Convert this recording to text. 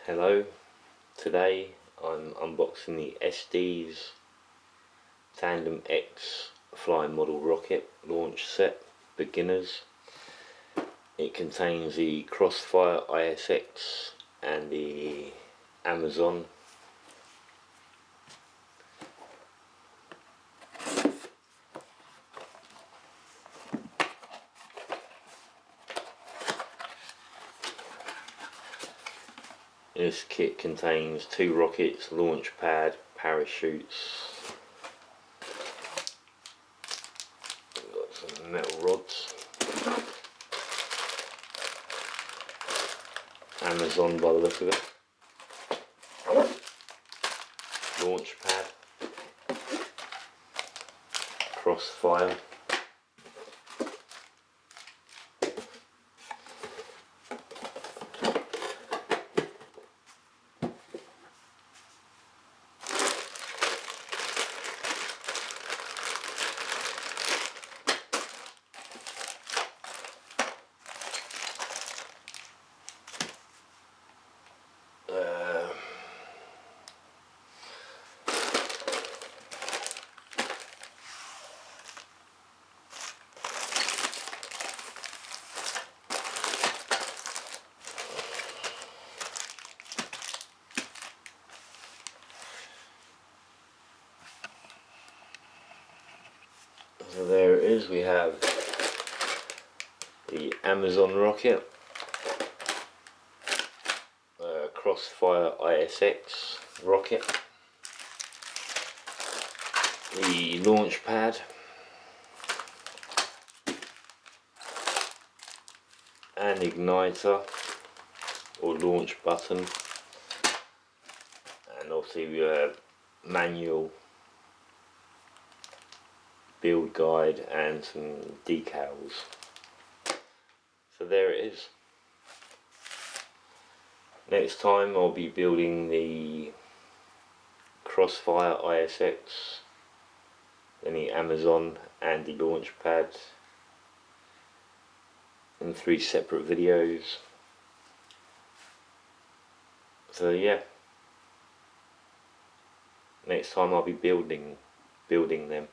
Hello, today I'm unboxing the Estes Tandem X flying model rocket launch set beginners. It contains the Crossfire ISX and the Amazon. This kit contains 2 rockets, launch pad, parachutes. We've got some metal rods. Amazon by the look of it. Launch pad. Crossfire. So there it is, we have the Amazon rocket, Crossfire ISX rocket, the launch pad, an igniter or launch button, and obviously manual build guide and some decals. So there it is. Next time I'll be building the Crossfire ISX, then the Amazon and the launch pad in 3 separate videos. So yeah, next time I'll be building them.